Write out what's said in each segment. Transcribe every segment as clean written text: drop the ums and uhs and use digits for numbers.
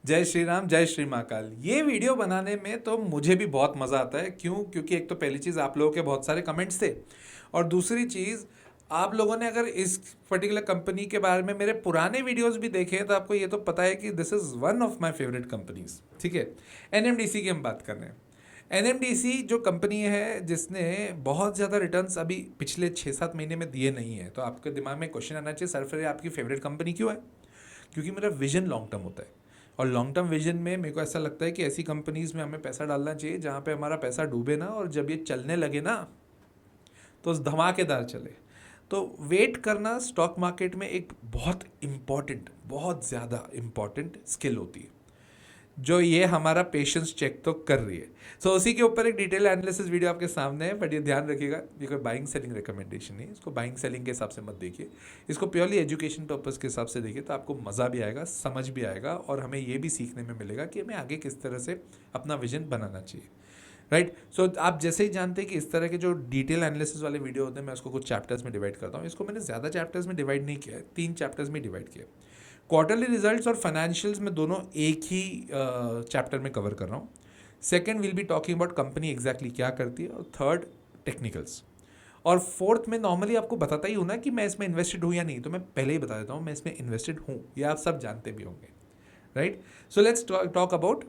जय श्री राम, जय श्री महाकाल। ये वीडियो बनाने में तो मुझे भी बहुत मज़ा आता है। क्यों? क्योंकि एक तो पहली चीज़, आप लोगों के बहुत सारे कमेंट्स थे, और दूसरी चीज़, आप लोगों ने अगर इस पर्टिकुलर कंपनी के बारे में मेरे पुराने वीडियोस भी देखे हैं तो आपको ये तो पता है कि this is one of my favourite companies. ठीक है, एनएमडीसी की हम बात कर रहे हैं। एनएमडीसी जो कंपनी है जिसने बहुत ज़्यादा रिटर्न्स अभी पिछले 6-7 महीने में दिए नहीं है, तो आपके दिमाग में क्वेश्चन आना चाहिए, सर फिर आपकी फेवरेट कंपनी क्यों है? क्योंकि मेरा विजन लॉन्ग टर्म होता है, और लॉन्ग टर्म विजन में मेरे को ऐसा लगता है कि ऐसी कंपनीज में हमें पैसा डालना चाहिए जहाँ पे हमारा पैसा डूबे ना, और जब ये चलने लगे ना तो धमाकेदार चले। तो वेट करना स्टॉक मार्केट में एक बहुत इम्पॉर्टेंट, बहुत ज़्यादा इम्पॉर्टेंट स्किल होती है, जो ये हमारा पेशेंस चेक तो कर रही है। सो उसी के ऊपर एक डिटेल एनालिसिस वीडियो आपके सामने है, बट ये ध्यान रखिएगा, ये कोई बाइंग सेलिंग रिकमेंडेशन नहीं है। इसको बाइंग सेलिंग के हिसाब से मत देखिए, इसको प्योरली एजुकेशन पर्पज़ के हिसाब से देखिए, तो आपको मज़ा भी आएगा, समझ भी आएगा, और हमें ये भी सीखने में मिलेगा कि हमें आगे किस तरह से अपना विजन बनाना चाहिए। राइट। सो आप जैसे ही जानते हैं कि इस तरह के जो डिटेल एनालिसिस वाले वीडियो होते हैं, मैं उसको कुछ चैप्टर्स में डिवाइड करता हूँ। इसको मैंने ज़्यादा चैप्टर्स में डिवाइड नहीं किया है, 3 चैप्टर्स में डिवाइड किया है। क्वार्टरली रिजल्ट्स और फाइनेंशियल्स में दोनों एक ही चैप्टर में कवर कर रहा हूँ। Second will be talking about company exactly क्या करती है, और थर्ड टेक्निकल्स, और फोर्थ में नॉर्मली आपको बताता ही हूँ ना कि मैं इसमें इन्वेस्टेड हूँ या नहीं, तो मैं पहले ही बता देता हूँ मैं इसमें इन्वेस्टेड हूँ, ये आप सब जानते भी होंगे। Right. So let's talk about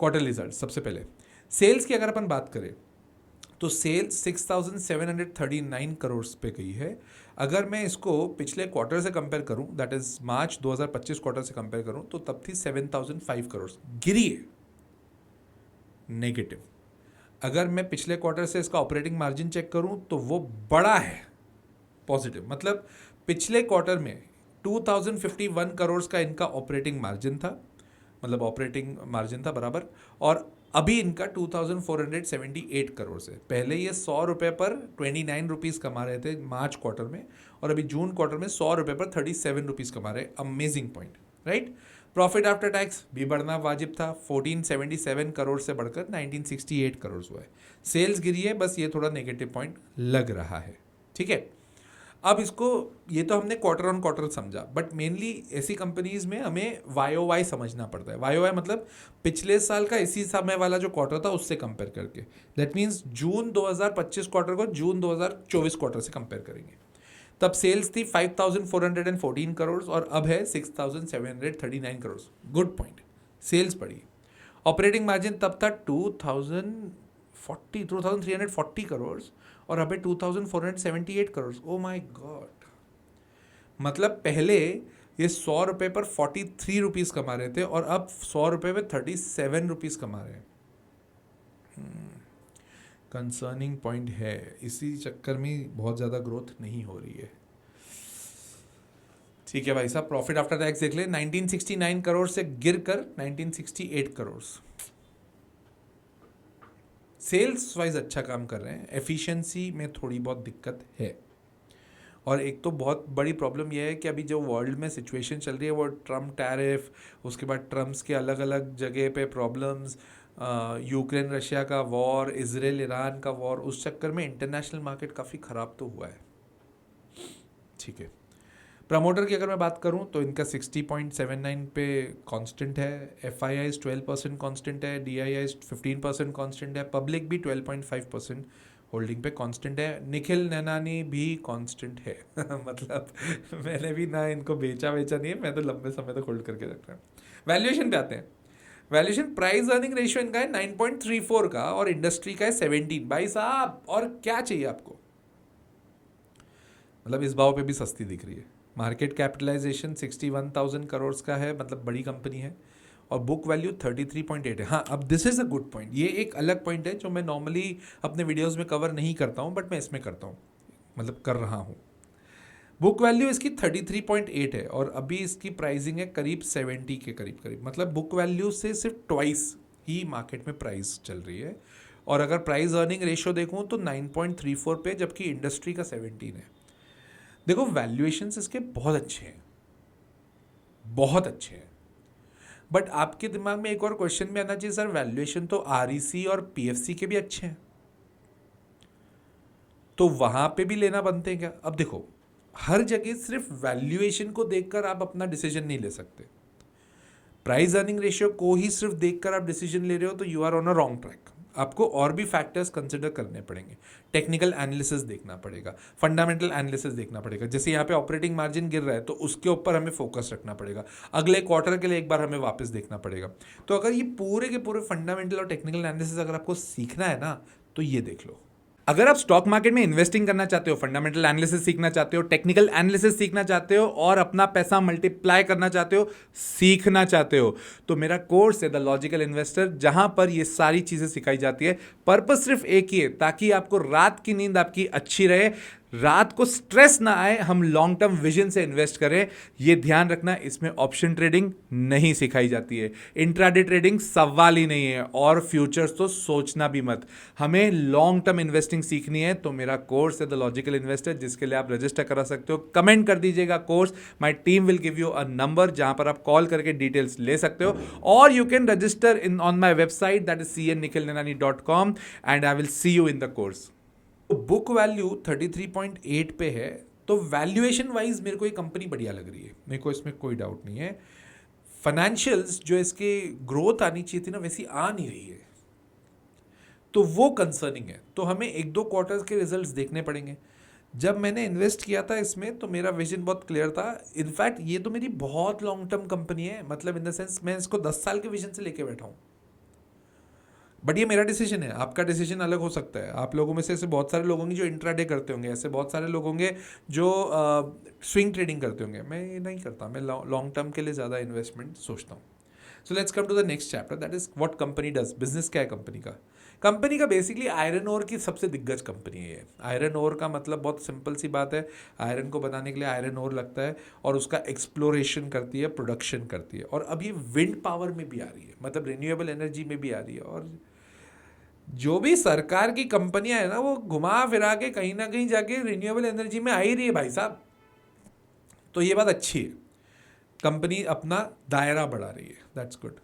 quarterly result. सबसे पहले सेल्स की अगर अपन बात करें तो सेल्स 6,739 करोड़ पे गई है। अगर मैं इसको पिछले क्वार्टर से कंपेयर करूं, दैट इज मार्च 2025 क्वार्टर से कंपेयर करूं, तो तब थी 7,005 करोड़, गिरी है, नेगेटिव। अगर मैं पिछले क्वार्टर से इसका ऑपरेटिंग मार्जिन चेक करूं तो वो बड़ा है, पॉजिटिव। मतलब पिछले क्वार्टर में 2,051 करोड़ का इनका ऑपरेटिंग मार्जिन था, मतलब ऑपरेटिंग मार्जिन था बराबर, और अभी इनका 2,478 करोड़ से, पहले ये 100 रुपये पर 29 रुपीज़ कमा रहे थे मार्च क्वार्टर में, और अभी जून क्वार्टर में 100 रुपये पर 37 रुपीज़ कमा रहे। Amazing point. Right. Profit after tax भी बढ़ना वाजिब था, 1477 करोड़ से बढ़कर 1968 करोड़ हुआ है। सेल्स गिरी है, बस ये थोड़ा नेगेटिव पॉइंट लग रहा है। ठीक है। अब इसको, ये तो हमने क्वार्टर ऑन क्वार्टर समझा, बट मेनली ऐसी कंपनीज में हमें वाई समझना पड़ता है। वाई मतलब पिछले साल का इसी समय वाला जो क्वार्टर था उससे कंपेयर करके। दैट मीन्स जून 2025 क्वार्टर को जून 2024 क्वार्टर से कंपेयर करेंगे। तब सेल्स थी 5,414 करोड़ और अब है 6,739 करोड़। गुड पॉइंट, सेल्स बढ़ी। ऑपरेटिंग मार्जिन तब था 2,340 करोड़ और अबे 2,478 करोड़। Oh my God. मतलब पहले ये 100 रुपये पर 43 रुपीज़ कमा रहे थे और अब 100 रुपये पर 37 रुपीज़ कमा रहे हैं। कंसर्निंग पॉइंट है, इसी चक्कर में बहुत ज़्यादा ग्रोथ नहीं हो रही है। ठीक है भाई साहब, प्रॉफिट आफ्टर टैक्स देख ले, 1969 करोड़ से गिर कर 1968 करोड़। सेल्स वाइज अच्छा काम कर रहे हैं, एफिशिएंसी में थोड़ी बहुत दिक्कत है। और एक तो बहुत बड़ी प्रॉब्लम यह है कि अभी जो वर्ल्ड में सिचुएशन चल रही है वो ट्रम्प टैरिफ, उसके बाद ट्रम्प्स के अलग अलग जगह पे प्रॉब्लम्स, यूक्रेन रशिया का वॉर, इजराइल ईरान का वॉर, उस चक्कर में इंटरनेशनल मार्केट काफ़ी ख़राब तो हुआ है। ठीक है। प्रमोटर की अगर मैं बात करूं तो इनका 60.79 पे कांस्टेंट है, FIIs 12% कांस्टेंट है, DIIs 15% कांस्टेंट है, पब्लिक भी 12.5% होल्डिंग पे कांस्टेंट है, निखिल नैनानी भी कांस्टेंट है। मतलब मैंने भी ना इनको बेचा नहीं है, मैं तो लंबे समय तक होल्ड करके रख रहा हूँ। वैल्यूएशन पे आते हैं। वैल्यूएशन प्राइस अर्निंग रेशियो इनका है 9.34 का और इंडस्ट्री का है 17। भाई साहब और क्या चाहिए आपको? मतलब इस भाव पे भी सस्ती दिख रही है। मार्केट कैपिटलाइजेशन 61,000 करोड़ का है, मतलब बड़ी कंपनी है, और बुक वैल्यू 33.8 है। हाँ, अब this is a good point, ये एक अलग पॉइंट है जो मैं नॉर्मली अपने वीडियोस में कवर नहीं करता हूँ, बट मैं इसमें करता हूँ, मतलब कर रहा हूँ। बुक वैल्यू इसकी 33.8 है और अभी इसकी प्राइसिंग है करीब 70 के करीब, मतलब बुक वैल्यू से सिर्फ ट्वाइस ही मार्केट में प्राइस चल रही है। और अगर प्राइस अर्निंग रेशियो देखूँ तो 9.34 पे, जबकि इंडस्ट्री का 17 है। देखो वैल्यूएशंस इसके बहुत अच्छे हैं, बहुत अच्छे हैं, बट आपके दिमाग में एक और क्वेश्चन भी आना चाहिए, सर वैल्यूएशन तो REC और PFC के भी अच्छे हैं, तो वहां पे भी लेना बनते हैं क्या? अब देखो, हर जगह सिर्फ वैल्यूएशन को देखकर आप अपना डिसीजन नहीं ले सकते। प्राइस अर्निंग रेशियो को ही सिर्फ देखकर आप डिसीजन ले रहे हो तो you are on a wrong track. आपको और भी फैक्टर्स कंसिडर करने पड़ेंगे। टेक्निकल एनालिसिस देखना पड़ेगा, फंडामेंटल एनालिसिस देखना पड़ेगा। जैसे यहाँ पे ऑपरेटिंग मार्जिन गिर रहा है तो उसके ऊपर हमें फोकस रखना पड़ेगा, अगले क्वार्टर के लिए एक बार हमें वापस देखना पड़ेगा। तो अगर ये पूरे के पूरे फंडामेंटल और टेक्निकल एनालिसिस अगर आपको सीखना है ना, तो ये देख लो। अगर आप स्टॉक मार्केट में इन्वेस्टिंग करना चाहते हो, फंडामेंटल एनालिसिस सीखना चाहते हो, टेक्निकल एनालिसिस सीखना चाहते हो और अपना पैसा मल्टीप्लाई करना चाहते हो, सीखना चाहते हो, तो मेरा कोर्स है द लॉजिकल इन्वेस्टर, जहां पर ये सारी चीजें सिखाई जाती है। पर्पस सिर्फ एक ही है, ताकि आपको रात की नींद आपकी अच्छी रहे, रात को स्ट्रेस ना आए, हम लॉन्ग टर्म विजन से इन्वेस्ट करें। ये ध्यान रखना, इसमें ऑप्शन ट्रेडिंग नहीं सिखाई जाती है, इंट्राडे ट्रेडिंग सवाल ही नहीं है, और फ्यूचर्स तो सोचना भी मत। हमें लॉन्ग टर्म इन्वेस्टिंग सीखनी है तो मेरा कोर्स है द लॉजिकल इन्वेस्टर, जिसके लिए आप रजिस्टर करा सकते हो। कमेंट कर दीजिएगा course, my team will give you a number जहां पर आप कॉल करके डिटेल्स ले सकते हो, और you can register in on my website, that is cnnikhilnanani.com, and I will see you in the course. Book value 33.8 पे है, तो वैल्यूएशन वाइज मेरे को ये कंपनी बढ़िया लग रही है, मेरे को इसमें कोई डाउट नहीं है। फाइनेंशियल्स जो इसके ग्रोथ आनी चाहिए थी ना, वैसी आ नहीं रही है, तो वो कंसर्निंग है। तो हमें एक दो क्वार्टर्स के रिजल्ट्स देखने पड़ेंगे। जब मैंने इन्वेस्ट किया था इसमें तो मेरा विजन बहुत क्लियर था। इनफैक्ट ये तो मेरी बहुत लॉन्ग टर्म कंपनी है, मतलब इन द सेंस मैं इसको 10 साल के विजन से लेके बैठा हूँ। बट ये मेरा डिसीजन है, आपका डिसीजन अलग हो सकता है। आप लोगों में से ऐसे बहुत सारे लोग होंगे जो इंट्राडे करते होंगे, ऐसे बहुत सारे लोग होंगे जो स्विंग ट्रेडिंग करते होंगे। मैं ये नहीं करता, मैं लॉन्ग टर्म के लिए ज़्यादा इन्वेस्टमेंट सोचता हूँ। So let's come to the next chapter, that is what company does. Business क्या है कंपनी का बेसिकली आयरन ओर की सबसे दिग्गज कंपनी है। आयरन ओर का मतलब बहुत सिंपल सी बात है, आयरन को बनाने के लिए आयरन ओर लगता है और उसका एक्सप्लोरेशन करती है, प्रोडक्शन करती है। और अब ये विंड पावर में भी आ रही है, मतलब रिन्यूएबल एनर्जी में भी आ रही है। और जो भी सरकार की कंपनियां है ना, वो घुमा फिरा के कहीं ना कहीं जाके रिन्यूएबल एनर्जी में आ ही रही है भाई साहब। तो ये बात अच्छी है, कंपनी अपना दायरा बढ़ा रही है, दैट्स गुड।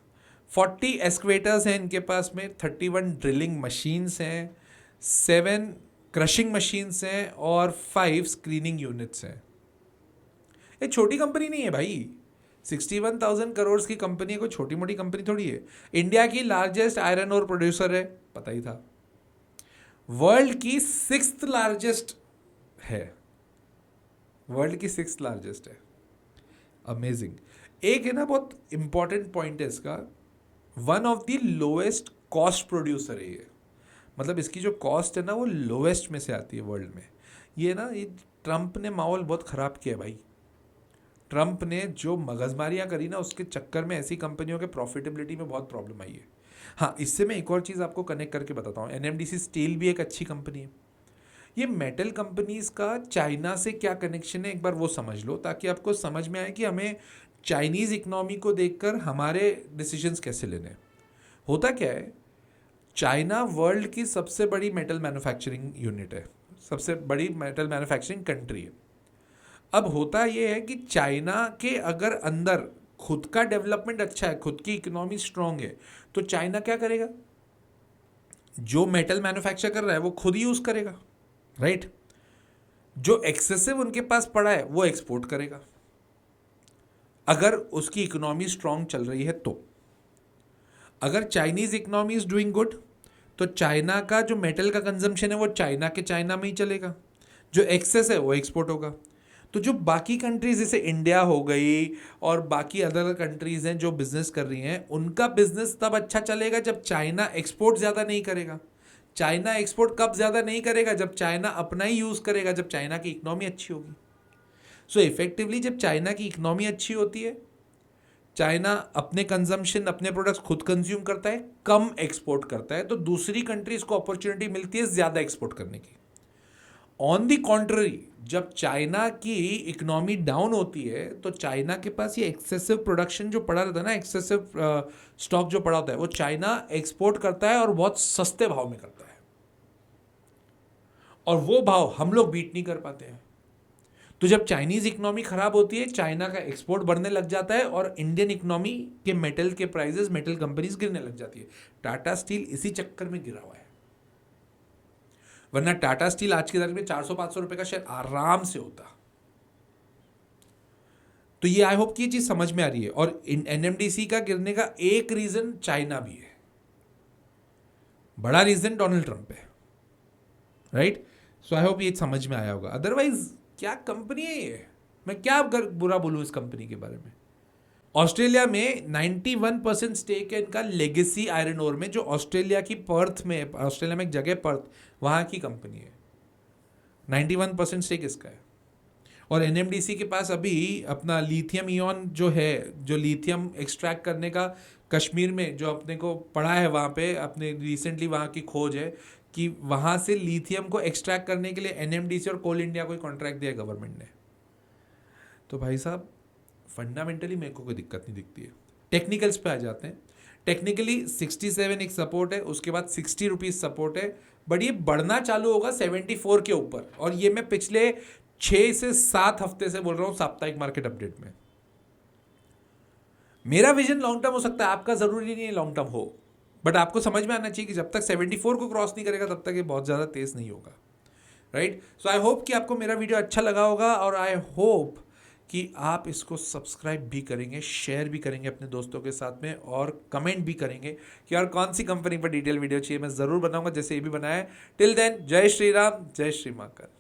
40 एक्सकेवेटर्स हैं इनके पास में, 31 ड्रिलिंग मशीन्स हैं, 7 क्रशिंग मशीन्स हैं और 5 स्क्रीनिंग यूनिट्स हैं। ये छोटी कंपनी नहीं है भाई, 61,000 करोड़ की कंपनी है, कोई छोटी मोटी कंपनी थोड़ी है। इंडिया की लार्जेस्ट आयरन ओर प्रोड्यूसर है, पता ही था। वर्ल्ड की 6th लार्जेस्ट है, वर्ल्ड की 6th लार्जेस्ट है। अमेजिंग। एक है ना बहुत इंपॉर्टेंट पॉइंट है इसका, one of the lowest cost producer है ये, मतलब इसकी जो कॉस्ट है ना वो लोएस्ट में से आती है वर्ल्ड में। ये ना, ये ट्रंप ने माहौल बहुत ख़राब किया है भाई। ट्रंप ने जो मगजमारियाँ करी ना, उसके चक्कर में ऐसी कंपनियों के प्रॉफिटेबिलिटी में बहुत प्रॉब्लम आई है। हाँ, इससे मैं एक और चीज़ आपको कनेक्ट करके बताता हूँ, एनएमडीसी स्टील भी एक अच्छी कंपनी है। ये मेटल कंपनीज का चाइना से क्या कनेक्शन है, एक बार वो समझ लो, ताकि आपको समझ में आए कि हमें चाइनीज़ इकोनॉमी को देखकर हमारे डिसीजंस कैसे लेने। होता क्या है, चाइना वर्ल्ड की सबसे बड़ी मेटल मैन्युफैक्चरिंग यूनिट है, सबसे बड़ी मेटल मैन्युफैक्चरिंग कंट्री है। अब होता यह है कि चाइना के अगर अंदर खुद का डेवलपमेंट अच्छा है, खुद की इकोनॉमी स्ट्रांग है, तो चाइना क्या करेगा, जो मेटल मैन्युफैक्चर कर रहा है वो खुद यूज करेगा, राइट। जो एक्सेसिव उनके पास पड़ा है वो एक्सपोर्ट करेगा, अगर उसकी इकोनॉमी स्ट्रांग चल रही है तो। अगर Chinese economy is doing good, तो चाइना का जो मेटल का कंजम्पशन है वो चाइना के चाइना में ही चलेगा, जो एक्सेस है वो एक्सपोर्ट होगा। तो जो बाकी कंट्रीज जैसे इंडिया हो गई और बाकी अदर कंट्रीज हैं जो बिजनेस कर रही हैं, उनका बिजनेस तब अच्छा चलेगा जब चाइना एक्सपोर्ट ज़्यादा नहीं करेगा। चाइना एक्सपोर्ट कब ज़्यादा नहीं करेगा, जब चाइना अपना ही यूज़ करेगा, जब चाइना की इकोनॉमी अच्छी होगी। सो इफेक्टिवली जब चाइना की इकोनॉमी अच्छी होती है, चाइना अपने कंजम्पशन, अपने प्रोडक्ट्स खुद कंज्यूम करता है, कम एक्सपोर्ट करता है, तो दूसरी कंट्रीज को अपॉर्चुनिटी मिलती है ज़्यादा एक्सपोर्ट करने की। ऑन दी कॉन्ट्ररी, जब चाइना की इकोनॉमी डाउन होती है तो चाइना के पास ये एक्सेसिव प्रोडक्शन जो पड़ा रहता है ना, एक्सेसिव स्टॉक जो पड़ा होता है, वो चाइना एक्सपोर्ट करता है और बहुत सस्ते भाव में करता है, और वो भाव हम लोग बीट नहीं कर पाते हैं। तो जब चाइनीज इकोनॉमी खराब होती है, चाइना का एक्सपोर्ट बढ़ने लग जाता है और इंडियन इकोनॉमी के मेटल के प्राइसेस, मेटल कंपनीज गिरने लग जाती है। टाटा स्टील इसी चक्कर में गिरा हुआ है, वरना टाटा स्टील आज की तारीख में 400-500 रुपए का शेयर आराम से होता। तो ये आई होप कि ये चीज़ समझ में आ रही है। और एनएमडीसी का गिरने का एक रीज़न चाइना भी है, बड़ा रीज़न डोनाल्ड ट्रंप है, राइट। सो आई होप ये समझ में आया होगा। अदरवाइज क्या कंपनी है ये, मैं क्या बुरा बोलूँ इस कंपनी के बारे में। ऑस्ट्रेलिया में 91% स्टेक है इनका लेगेसी आयरन ओर में, जो ऑस्ट्रेलिया की पर्थ में, ऑस्ट्रेलिया में एक जगह पर्थ, वहाँ की कंपनी है। 91% स्टेक इसका है। और एनएमडीसी के पास अभी अपना लिथियम इयॉन जो है, जो लिथियम एक्सट्रैक्ट करने का कश्मीर में जो अपने को पड़ा है, वहाँ पे अपने रिसेंटली वहाँ की खोज है कि वहाँ से लिथियम को एक्सट्रैक्ट करने के लिए एनएमडीसी और कोल इंडिया को कॉन्ट्रैक्ट दिया गवर्नमेंट ने। तो भाई साहब फंडामेंटली मेरे को कोई दिक्कत नहीं दिखती है। टेक्निकल्स पे आ जाते हैं। टेक्निकली 67 एक सपोर्ट है, उसके बाद 60 रुपीज़ सपोर्ट है, बट ये बढ़ना चालू होगा 74 के ऊपर। और ये मैं पिछले 6 से 7 हफ्ते से बोल रहा हूँ साप्ताहिक मार्केट अपडेट में। मेरा विजन लॉन्ग टर्म हो सकता है, आपका जरूरी नहीं है लॉन्ग टर्म हो, बट आपको समझ में आना चाहिए कि जब तक 74 को क्रॉस नहीं करेगा तब तक ये बहुत ज़्यादा तेज नहीं होगा, राइट। सो आई होप कि आपको मेरा वीडियो अच्छा लगा होगा, और आई होप कि आप इसको सब्सक्राइब भी करेंगे, शेयर भी करेंगे अपने दोस्तों के साथ में, और कमेंट भी करेंगे कि यार कौन सी कंपनी पर डिटेल वीडियो चाहिए। मैं ज़रूर बनाऊंगा जैसे ये भी बनाया है। टिल देन, जय श्री राम, जय श्री महाकाल।